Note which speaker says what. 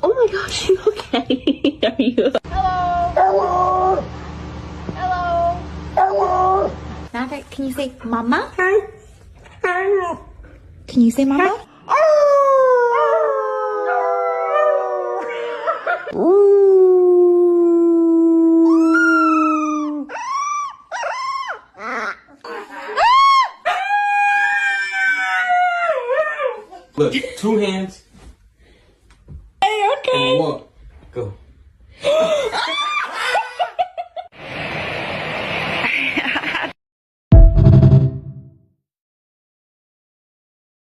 Speaker 1: Oh my gosh, you okay? Are you?
Speaker 2: Hello. Hello. Hello. Naga, can you say mama? Can you say mama?
Speaker 3: Look, 2 hands.